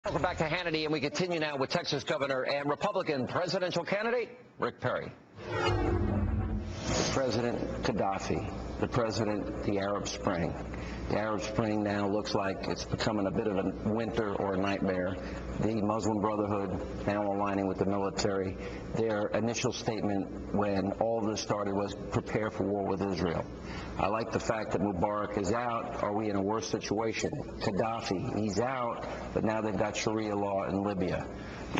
Welcome back to Hannity, and we continue now with Texas Governor and Republican presidential candidate Rick Perry. President Gaddafi, the president, the Arab Spring. The Arab Spring now looks like it's becoming a bit of a winter or a nightmare. The Muslim Brotherhood now aligning with the military. Their initial statement when all this started was prepare for war with Israel. I like the fact that Mubarak is out. Are we in a worse situation? Gaddafi, he's out, but now they've got Sharia law in Libya.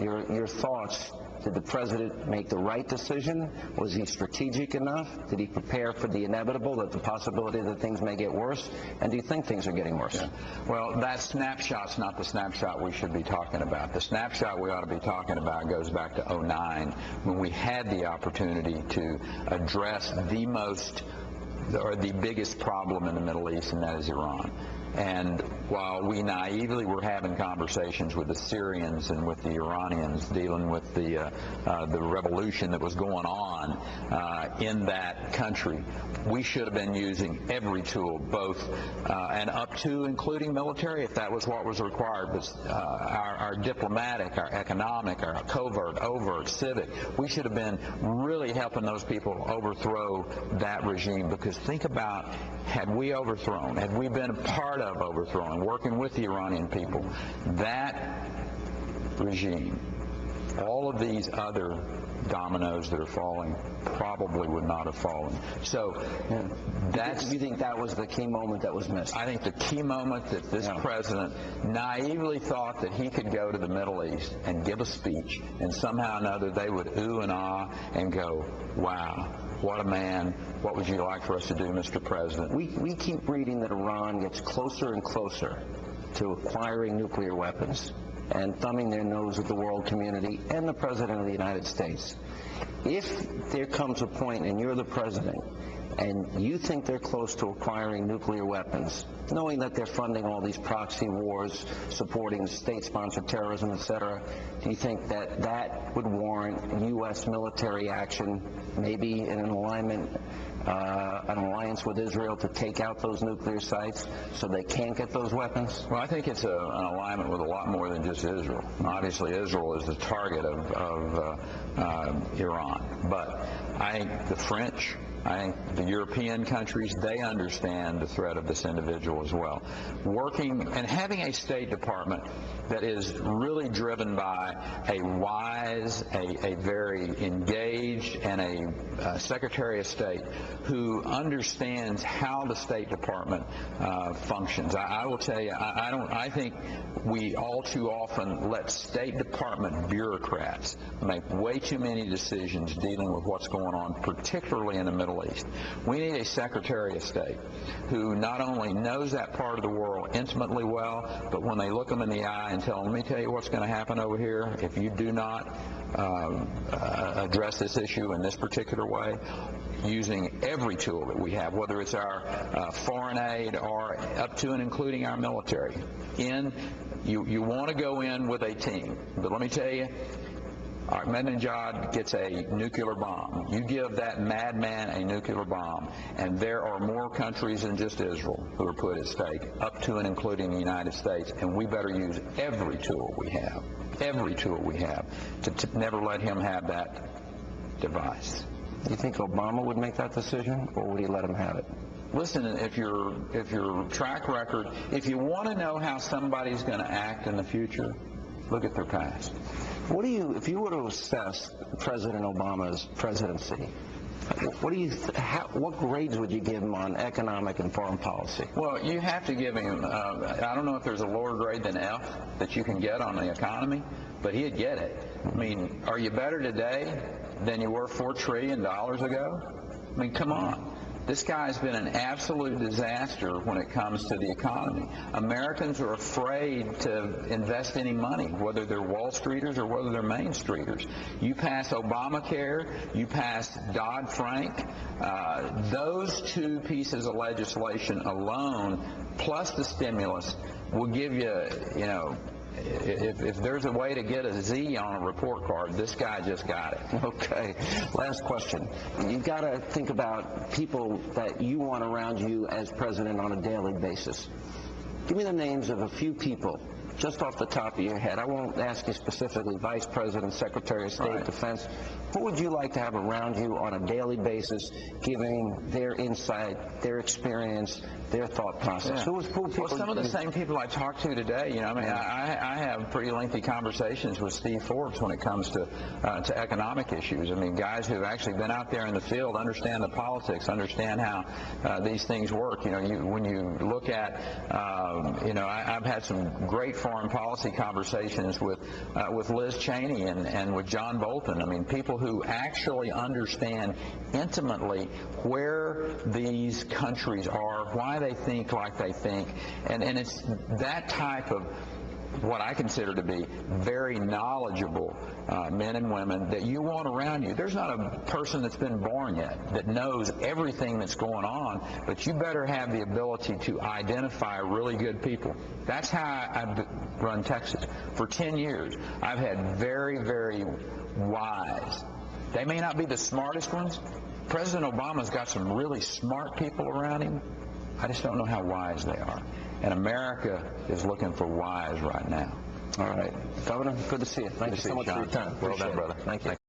Your thoughts? Did the president make the right decision? Was he strategic enough? Did he prepare for the inevitable, that the possibility that things may get worse? And do you think things are getting worse? Yeah. Well, that snapshot's not the snapshot we should be talking about. The snapshot we ought to be talking about goes back to 2009, when we had the opportunity to address the biggest problem in the Middle East, and that is Iran. And while we naively were having conversations with the Syrians and with the Iranians dealing with the revolution that was going on in that country, we should have been using every tool, both and up to including military, if that was what was required, but our diplomatic, our economic, our covert, overt, civic. We should have been really helping those people overthrow that regime, because think about, had we overthrown, had we been a part of overthrowing, working with the Iranian people, that regime, all of these other dominoes that are falling probably would not have fallen. So you think that was the key moment that was missed? I think the key moment that this president naively thought that he could go to the Middle East and give a speech, and somehow or another they would ooh and ah and go, wow, what a man. What would you like for us to do, Mr. President? We keep reading that Iran gets closer and closer to acquiring nuclear weapons and thumbing their nose at the world community and the President of the United States. If there comes a point, and you're the president, and you think they're close to acquiring nuclear weapons, knowing that they're funding all these proxy wars, supporting state-sponsored terrorism, etc., do you think that that would warrant U.S. military action, maybe in an alliance with Israel to take out those nuclear sites so they can't get those weapons? Well, I think it's an alignment with a lot more than just Israel. Obviously, Israel is the target of Iran. But I think the French, I think the European countries, they understand the threat of this individual as well. Working and having a State Department that is really driven by a wise, a very engaged, and a Secretary of State who understands how the State Department functions. I will tell you, I think we all too often let State Department bureaucrats make way too many decisions dealing with what's going on, particularly in the Middle East. We need a Secretary of State who not only knows that part of the world intimately well, but when they look them in the eye and tell them, let me tell you what's going to happen over here if you do not address this issue in this particular way, using every tool that we have, whether it's our foreign aid or up to and including our military. You want to go in with a team, but let me tell you, Ahmadinejad gets a nuclear bomb. You give that madman a nuclear bomb, and there are more countries than just Israel who are put at stake, up to and including the United States, and we better use every tool we have to never let him have that device. Do you think Obama would make that decision, or would he let him have it? Listen, if your track record, if you want to know how somebody's going to act in the future, look at their past. If you were to assess President Obama's presidency, what grades would you give him on economic and foreign policy? Well, you have to give him, I don't know if there's a lower grade than F that you can get on the economy, but he'd get it. I mean, are you better today than you were $4 trillion ago? I mean, come on. This guy's been an absolute disaster when it comes to the economy. Americans are afraid to invest any money, whether they're Wall Streeters or whether they're Main Streeters. You pass Obamacare, you pass Dodd-Frank, those two pieces of legislation alone, plus the stimulus, will give you, if there's a way to get a Z on a report card, this guy just got it. Okay. Last question. You've got to think about people that you want around you as president on a daily basis. Give me the names of a few people just off the top of your head, I won't ask you specifically, Vice President, Secretary of State, Right. Defense, who would you like to have around you on a daily basis, giving their insight, their experience, their thought process? Yeah. Who people Well, some of the same people I talked to today, you know, I mean, I have pretty lengthy conversations with Steve Forbes when it comes to economic issues. I mean, guys who have actually been out there in the field, understand the politics, understand how these things work. You know, when you look at, you know, I've had some great foreign policy conversations with Liz Cheney and with John Bolton. I mean, people who actually understand intimately where these countries are, why they think like they think, and it's that type of what I consider to be very knowledgeable men and women that you want around you. There's not a person that's been born yet that knows everything that's going on, but you better have the ability to identify really good people. That's how I've run Texas. For 10 years, I've had very, very wise. They may not be the smartest ones. President Obama's got some really smart people around him. I just don't know how wise they are. And America is looking for wise right now. All right. Governor, good to see you. Thank you so much for your time. Well done, brother. Thank you.